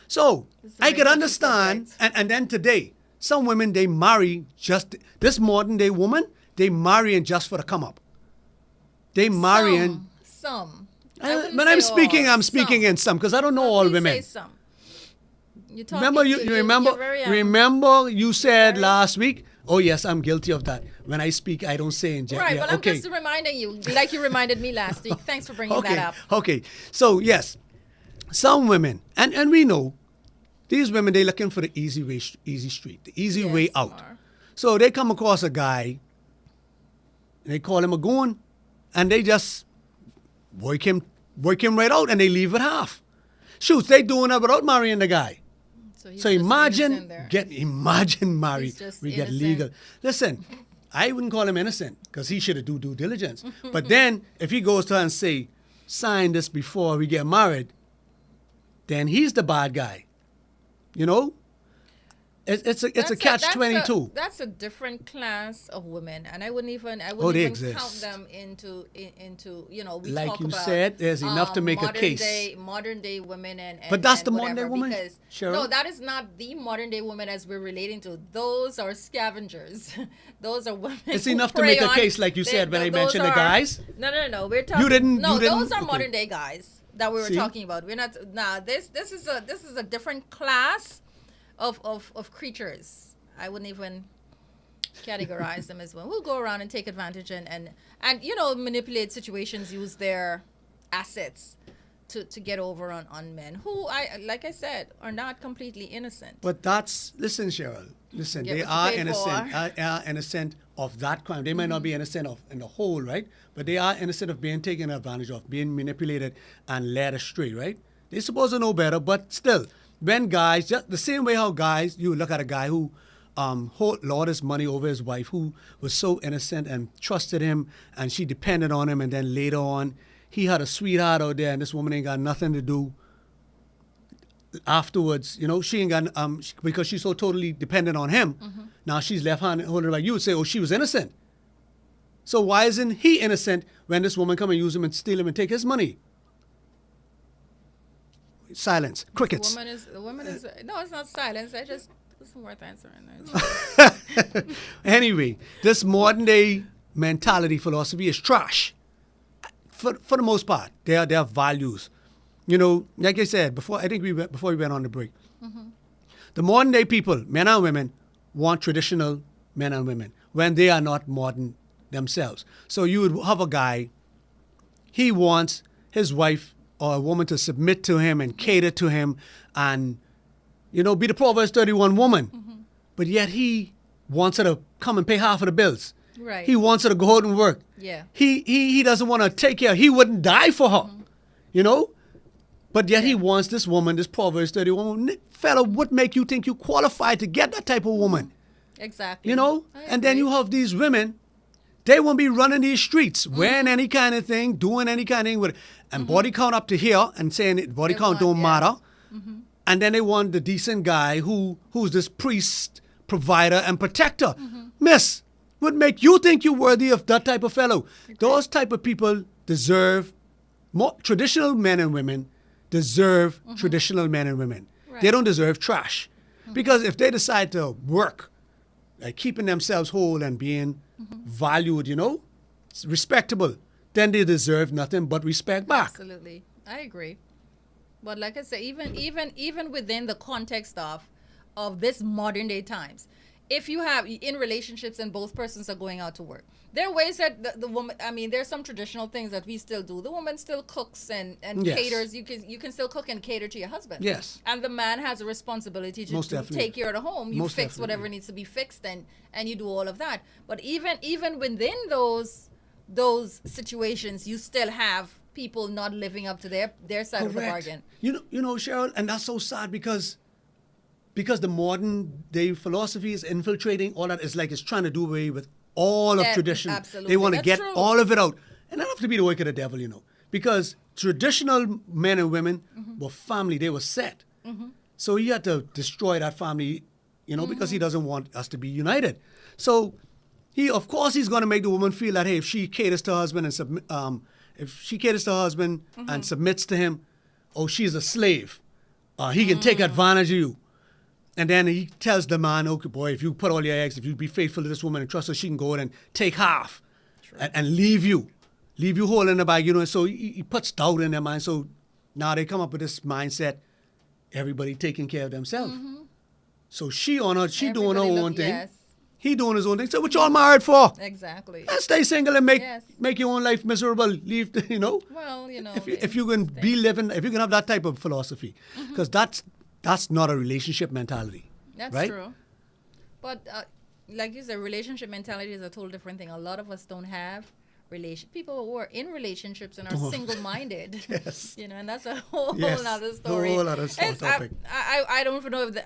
So This is I very can interesting, understand, right? and then today, some women, they marry just, this modern day woman, they marrying just for the come up. They marrying. Some. I wouldn't When I'm say speaking, all. I'm speaking Some. in some, because I don't know No, all please women. say some. You're talking, Remember you remember you're very, remember you said very- last week, oh yes, I'm guilty of that. When I speak, I don't say in jet. Right, Yeah, but okay. I'm just reminding you, like you reminded me last week. Thanks for bringing Okay. that up. Okay. So yes, some women, and we know these women, they looking for the easy way, easy street, the easy way Yes, out. Mar. So they come across a guy, and they call him a goon, and they just work him right out, and they leave with half. Shoot, they doing it without marrying the guy. he's So just imagine, innocent there. imagine marry, He's just we get innocent. legal. Listen, I wouldn't call him innocent because he should have do due diligence. But then if he goes to her and say, sign this before we get married, then he's the bad guy. You know? It's a catch-22. That's a different class of women, and I wouldn't even they count exist. them into we Like talk you about, said, there's enough to make a case. Modern day women and But that's and the modern day whatever, woman, because Cheryl. no, that is not the modern day woman as we're relating to. Those are scavengers. Those are women. It's who enough to prey make a on- case, like you said, when I those mentioned the are- guys. No. We're talking. didn't- No, you didn't- those are okay. modern day guys that we were See? talking about. We're not. Nah, this is a different class of creatures. I wouldn't even categorize them as well. We'll go around and take advantage and manipulate situations, use their assets to get over on men who, like I said, are not completely innocent. But listen, Cheryl, listen, Get they what you are paid innocent, for. are innocent of that crime. They might not be innocent of in the whole, right? But they are innocent of being taken advantage of, being manipulated and led astray, right? They're supposed to know better, but still, when guys, just the same way how guys, you look at a guy who lord his money over his wife, who was so innocent and trusted him, and she depended on him, and then later on, he had a sweetheart out there, and this woman ain't got nothing to do. Afterwards, she ain't got because she's so totally dependent on him. Now she's left holding by. You would say, oh, she was innocent. So why isn't he innocent when this woman come and use him and steal him and take his money? Silence. Crickets. The woman is no, it's not silence. It's worth answering. Anyway, this modern day mentality philosophy is trash. For the most part, they are values. Like I said before, before we went on the break, the modern day people, men and women, want traditional men and women when they are not modern themselves. So you would have a guy, he wants his wife or a woman to submit to him and cater to him and, be the Proverbs 31 woman. But yet he wants her to come and pay half of the bills. Right. He wants her to go out and work. Yeah. He doesn't want to take care. He wouldn't die for her. You know? But yet he wants this woman, this Proverbs 30 woman. Fella, what make you think you qualified to get that type of woman? Exactly. You know? I And then agree. you have these women, they won't be running these streets, wearing any kind of thing, doing any kind of thing with it. And body count up to here and saying it, body They count want, don't yes. matter. And then they want the decent guy who's this priest, provider, and protector. Miss, what make you think you're worthy of that type of fellow? Those type of people deserve more traditional men and women deserve traditional men and women. They Right. don't deserve trash. Because if they decide to work, like keeping themselves whole and being valued, you know, respectable, then they deserve nothing but respect back. Absolutely, I agree. But like I said, even within the context of this modern day times, if you have in relationships and both persons are going out to work, there are ways that the woman. I mean, there's some traditional things that we still do. The woman still cooks and Yes. caters. You can still cook and cater to your husband. Yes. And the man has a responsibility Most to definitely. take care of the home. You Most fix whatever definitely. needs to be fixed and you do all of that. But even within those situations, you still have people not living up to their side of the bargain. You know, Cheryl, and that's so sad because the modern day philosophy is infiltrating all that. It's like it's trying to do away with all of Yeah, tradition. absolutely. They want to That's get true. all of it out. And that have to be the work of the devil, you know. Because traditional men and women were family. They were set. So he had to destroy that family, you know, because he doesn't want us to be united. So of course he's going to make the woman feel that, hey, if she caters to her husband and submits to him, oh, she's a slave. He can take advantage of you. And then he tells the man, okay, boy, if you put all your eggs, if you be faithful to this woman and trust her, she can go in and take half and leave you whole in the bag, you know. So he puts doubt in their mind. So now they come up with this mindset, everybody taking care of themselves. So she doing her Everybody own thing. yes, He doing his own thing. So what y'all married for? exactly. And stay single and Yes. make your own life miserable. Leave, you know. Well, you know, If you can be living, if you can have that type of philosophy, because that's not a relationship mentality. that's right? true. But like you said, relationship mentality is a total different thing. A lot of us don't have people who are in relationships and are single-minded. Yes. You know, and that's a whole Yes. other story. Whole other topic. I don't even know if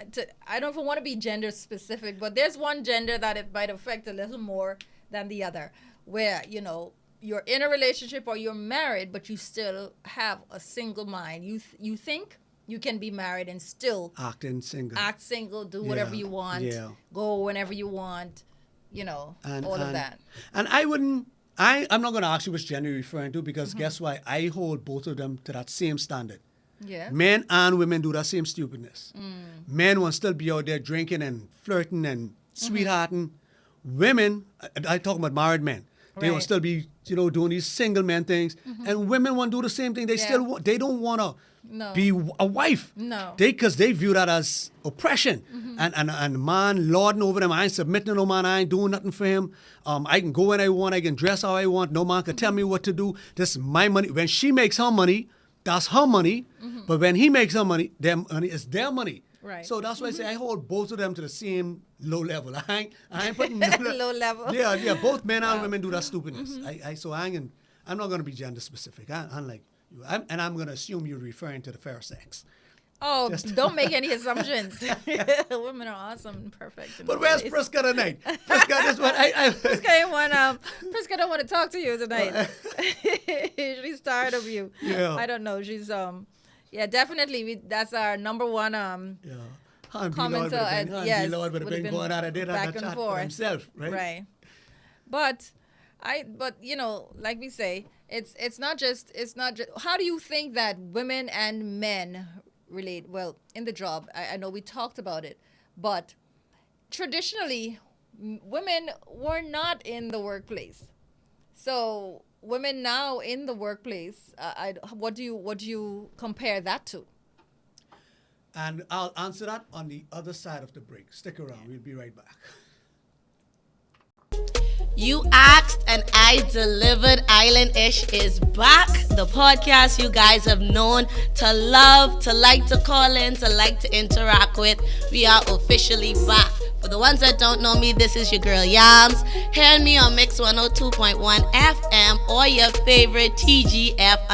I don't even want to be gender specific, but there's one gender that it might affect a little more than the other, where you know you're in a relationship or you're married, but you still have a single mind. You think you can be married and still Acting single. act single, do whatever Yeah, you want, yeah. go whenever you want, you know, all of that. And I'm not going to ask you which gender you're referring to because guess why? I hold both of them to that same standard. Yeah. Men and women do that same stupidness. Men will still be out there drinking and flirting and sweethearting. Women, I talking about married men, they will Right. still be, you know, doing these single man things. And women want to do the same thing. They Yeah. still they don't want to No. be a wife. No. Because they view that as oppression. And man lording over them. I ain't submitting to no man. I ain't doing nothing for him. I can go when I want. I can dress how I want. No man can tell me what to do. This is my money. When she makes her money, that's her money. But when he makes her money, it's their money. Right. So that's why I say I hold both of them to the same low level. I ain't putting Low level. Yeah. Both men and women do that stupidness. I'm not going to be gender specific. Unlike you, I'm going to assume you're referring to the fair sex. Oh, don't make any assumptions. Women are awesome and perfect. in But all where's ways. Priska tonight? Priska, this one. Priska don't want to talk to you tonight. She's tired of you. Yeah. I don't know. She's yeah, definitely. That's our number one Yeah. Han B. commenter. Lord would have been, Yes, would have would've been been going out of there back that and chat for forth. himself, right? Right. But you know, like we say, it's not just how do you think that women and men relate? Well, in the job, I know we talked about it, but traditionally women were not in the workplace. So women now in the workplace, what do you compare that to? And I'll answer that on the other side of the break. Stick around. We'll be right back. You asked and I delivered. Island-ish is back. The podcast you guys have known to love, to like to call in, to like to interact with. We are officially back. For the ones that don't know me, this is your girl Yams. Hearing me on Mix 102.1 FM or your favorite TGF_Yams.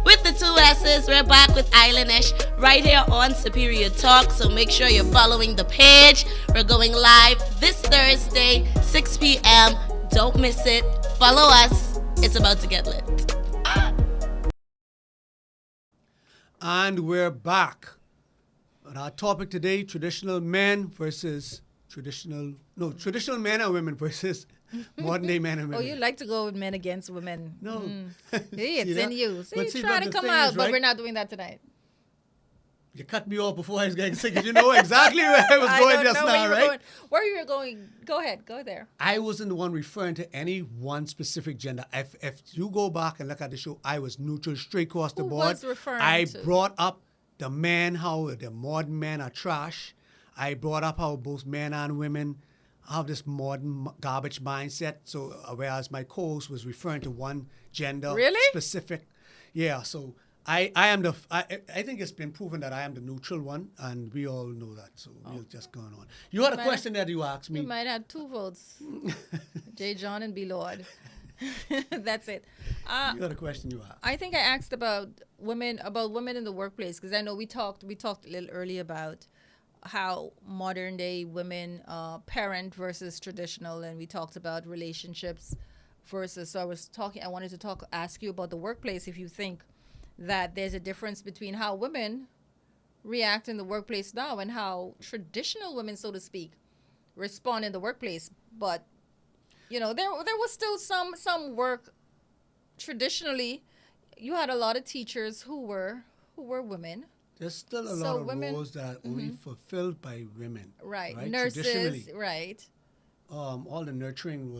With the 2 S's, we're back with Islanish right here on Superior Talk. So make sure you're following the page. We're going live this Thursday, 6 p.m. Don't miss it. Follow us. It's about to get lit. And we're back. And our topic today, traditional men men and women versus modern day men and Oh, women. you like to go with men against women. No. See, it's See in that? you. See, But see, try but to the come thing out, is, but right? we're not doing that tonight. You cut me off before I was getting sick. You know exactly where I was going just now, right? Where you were going. Go ahead. Go there. I wasn't the one referring to any one specific gender. If you go back and look at the show, I was neutral straight across the Who board. was referring I to? brought up the men, how the modern men are trash. I brought up how both men and women have this modern garbage mindset. So whereas my co-host was referring to one gender Really? specific. Yeah, so I think it's been proven that I am the neutral one, and we all know that. So we're just going on. You had a question that you asked me. You might have 2 votes. J. John and B. Lord. That's it. You had a question you asked. I think I asked about women in the workplace because I know we talked a little earlier about how modern day women parent versus traditional, and we talked about relationships versus. So I wanted to ask you about the workplace. If you think that there's a difference between how women react in the workplace now and how traditional women, so to speak, respond in the workplace. But you know, there was still some work. Traditionally, you had a lot of teachers who were women. There's still a So lot of women- roles that are only fulfilled by women. Right. Traditionally, Nurses, right. all the nurturing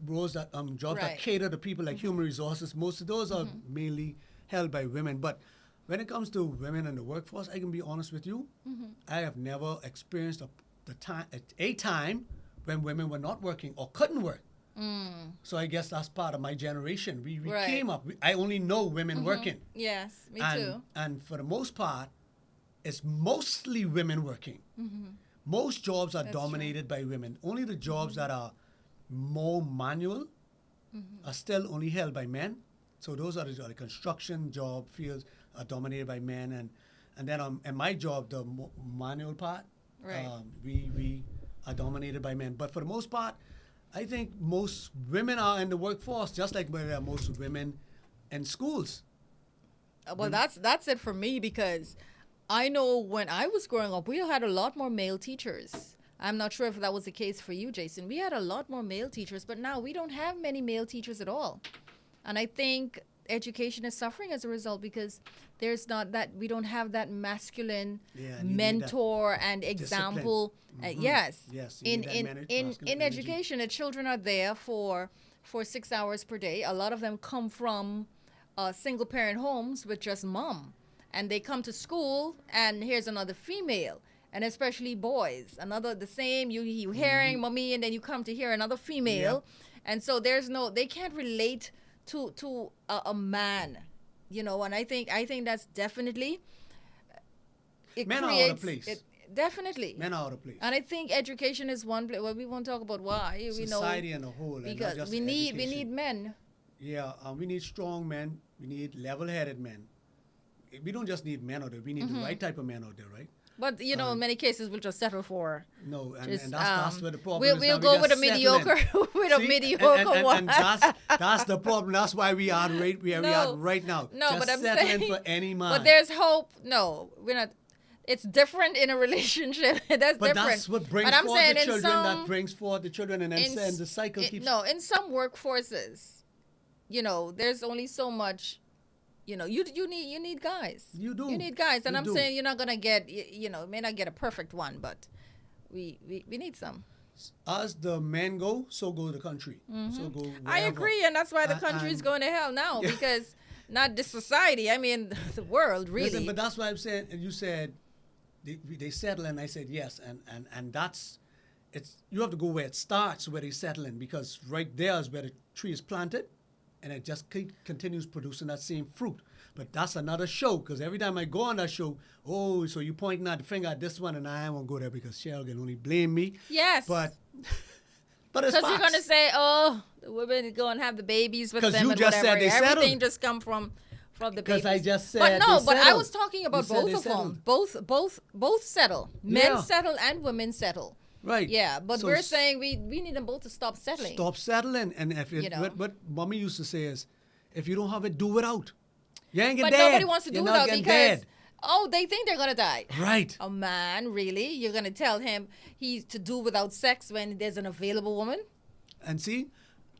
roles that jobs that Right. cater to people like human resources. Most of those are mainly held by women. But when it comes to women in the workforce, I can be honest with you. I have never experienced a time when women were not working or couldn't work. So I guess that's part of my generation. We Right. came up. I only know women working. Yes, me and, too. And for the most part, it's mostly women working. Most jobs are dominated by women. Only the jobs that are more manual are still only held by men. So those are the construction job fields are dominated by men. And then in my job, the manual part, Right. we are dominated by men. But for the most part, I think most women are in the workforce, just like there are most women in schools. Well, that's it for me because I know when I was growing up, we had a lot more male teachers. I'm not sure if that was the case for you, Jason. We had a lot more male teachers, but now we don't have many male teachers at all. And I think education is suffering as a result because there's not that we don't have that masculine Yeah, and you need mentor and example. Yes. Yes, you need that In masculine energy. education, the children are there for 6 hours per day. A lot of them come from single parent homes with just mom, and they come to school and here's another female, and especially boys, the same. You hearing mommy, and then you come to hear another female, and so they can't relate to a man, you know. And I think that's definitely it Men are out creates of place. it. Definitely. Men are out of place. And I think education is one place. Well, we won't talk about why. Society in a whole, and not because just we need education. men. Yeah, we need strong men. We need level-headed men. We don't just need men out there. We need the right type of men out there, right? But in many cases, we'll just settle for. No, and Just, that's where the problem we'll is. we'll now. go with a just settle mediocre in. with a See? mediocre one. And that's the problem. That's why we are right where we are right now. No, just but I'm settling saying for any man. But there's hope. No, we're not. It's different in a relationship. That's But different. that's what brings But I'm forth saying the in children. some, That brings forth the children, and then the cycle keeps. No, in some workforces, there's only so much. You need guys. You do. You need guys, and You I'm do. saying you're not gonna get. May not get a perfect one, but we need some. As the men go, so go the country. So go. I wherever. agree, and that's why the And- country is and- going to hell now Yeah. because not this society. I mean, the world really. Listen, but that's why I'm saying. And you said they settle, and I said yes, and that's it's. You have to go where it starts, where they settle in, because right there is where the tree is planted, and it just continues producing that same fruit. But that's another show, because every time I go on that show, oh, so you pointing out the finger at this one, and I won't go there because Cheryl can only blame me. Yes. But it's Because you're facts. going to say, oh, the women go and have the babies with 'Cause them you and just whatever. said they Everything settled. just come from the babies. Because I just said but no, they but I settled. was talking about You said both they of them. settled. Both settle. Men Yeah. settle and women settle. Right. Yeah, but So we're saying we need them both to stop settling. Stop settling. And if it, You know. what mommy used to say is, if you don't have it, do without. You ain't get But dead. nobody wants to do You're not without getting because dead. they think they're gonna die. Right. A man, really? You're gonna tell him he's to do without sex when there's an available woman? And see,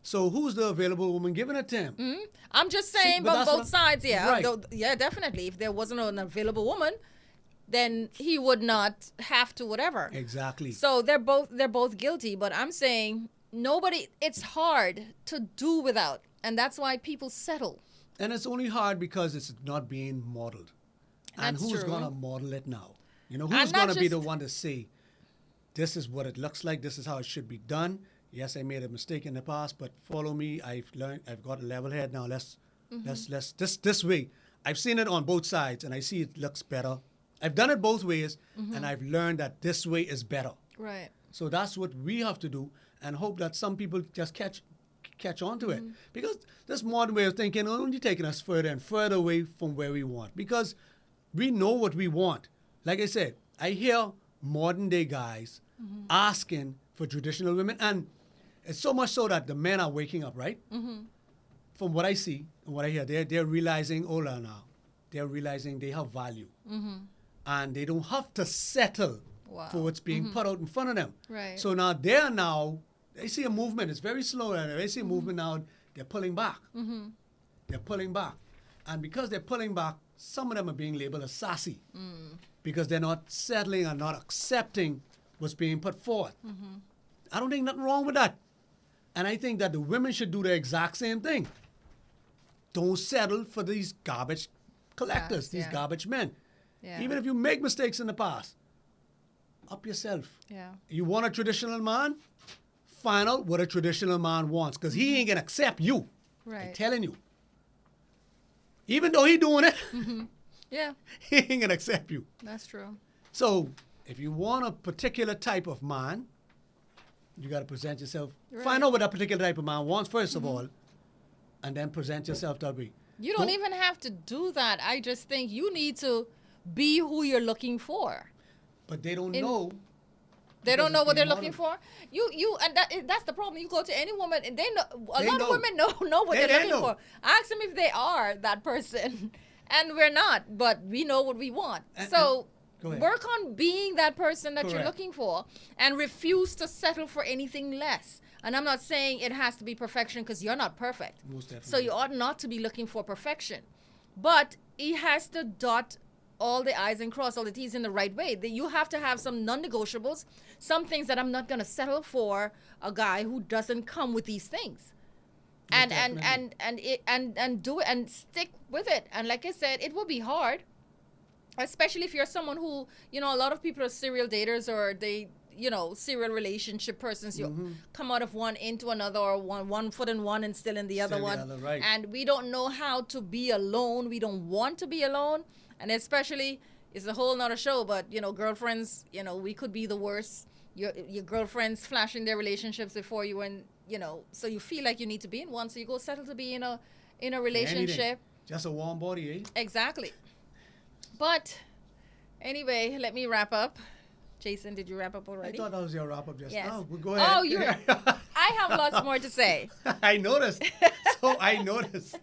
so who's the available woman giving it to him? I'm just saying, but but that's both what- sides, yeah, Right. yeah, definitely. If there wasn't an available woman, then he would not have to whatever. Exactly. So they're both guilty. But I'm saying nobody. It's hard to do without, and that's why people settle. And it's only hard because it's not being modeled. And That's who's true. going to model it now? You know, And who's not going to be the just- one to say, this is what it looks like, this is how it should be done. Yes, I made a mistake in the past, but follow me. I've learned, I've got a level head now. Let's this way. I've seen it on both sides and I see it looks better. I've done it both ways and I've learned that this way is better. Right. So that's what we have to do and hope that some people just catch on to it. Because this modern way of thinking only taking us further and further away from where we want. Because we know what we want. Like I said, I hear modern day guys asking for traditional women. And it's so much so that the men are waking up, right? From what I see and what I hear, they're realizing, oh now, they're realizing they have value. And they don't have to settle Wow. for what's being put out in front of them. Right. So now they see a movement. It's very slow. And they see a movement now, they're pulling back. They're pulling back. And because they're pulling back, some of them are being labeled as sassy because they're not settling and not accepting what's being put forth. I don't think nothing wrong with that. And I think that the women should do the exact same thing. Don't settle for these garbage collectors, Yes, these yeah. garbage men. Yeah. Even if you make mistakes in the past, up yourself. Yeah. You want a traditional man? Find out what a traditional man wants, because he ain't gonna accept you. I'm Right. telling you. Even though he doing it, Yeah. he ain't gonna accept you. That's true. So if you want a particular type of man, you gotta present yourself. Find out what that particular type of man wants first of all, and then present yourself that way. You don't even have to do that. I just think you need to be who you're looking for. But they don't In- know. They don't Because know it's what they're being looking for. You and that's the problem. You go to any woman, and they know. A They lot know. of women know what They they're looking know. for. Ask them if they are that person, and we're not. But we know what we want. So go ahead. work on being that person that you're Correct. looking for, and refuse to settle for anything less. And I'm not saying it has to be perfection because you're not perfect. Most So definitely. you ought not to be looking for perfection, but he has to dot all the I's and cross all the T's in the right way. That you have to have some non-negotiables, some things that I'm not going to settle for a guy who doesn't come with these things. And do it and stick with it. And like I said, it will be hard, especially if you're someone who, a lot of people are serial daters or they, serial relationship persons. You come out of one into another, or one foot in one and still in the other Still in the one. other, right. And we don't know how to be alone. We don't want to be alone. And especially, it's a whole nother show, but, girlfriends, we could be the worst. Your girlfriends flashing their relationships before you, and, so you feel like you need to be in one. So you go settle to be in a relationship. Anything. Just a warm body, eh? Exactly. But anyway, let me wrap up. Jason, did you wrap up I already? thought that was your wrap up just Yes. now. Well, go ahead. Oh, I have lots more to say. I noticed. So I noticed.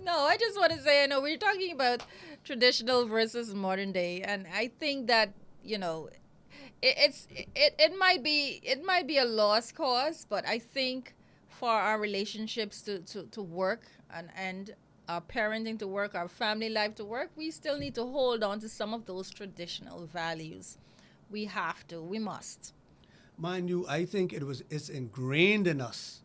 No, I just want to say, we're talking about traditional versus modern day, and I think that it might be a lost cause, but I think for our relationships to work and our parenting to work, our family life to work, we still need to hold on to some of those traditional values. We have to. We must. Mind you, I think it's ingrained in us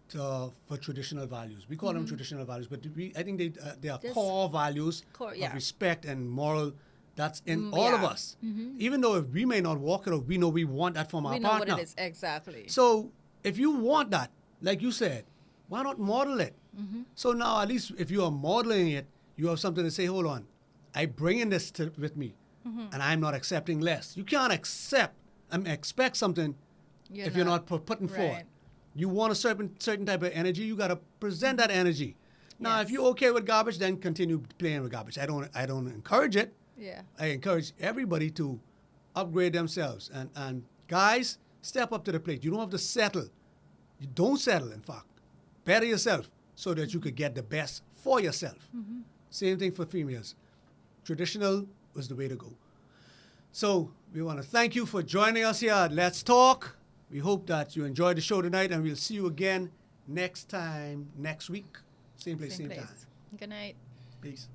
for traditional values. We call them traditional values, but I think they are Just core values yeah. of respect and moral. That's in all of yeah. us. Even though if we may not walk it out, we know we want that from our We know partner. what it is exactly. So if you want that, like you said, Why not model it? So now, at least if you are modeling it, you have something to say, hold on, I bring in this with me, and I'm not accepting less. You can't expect something if you're not putting forward. Right. You want a certain type of energy, you got to present that energy. Now, if you're okay with garbage, then continue playing with garbage. I don't encourage it. Yeah. I encourage everybody to upgrade themselves. And guys, step up to the plate. You don't have to settle. You don't settle, in fact. Better yourself so that you could get the best for yourself. Same thing for females. Traditional was the way to go. So we want to thank you for joining us here at Let's Talk. We hope that you enjoyed the show tonight, and we'll see you again next week. Same place, same time. Good night. Peace.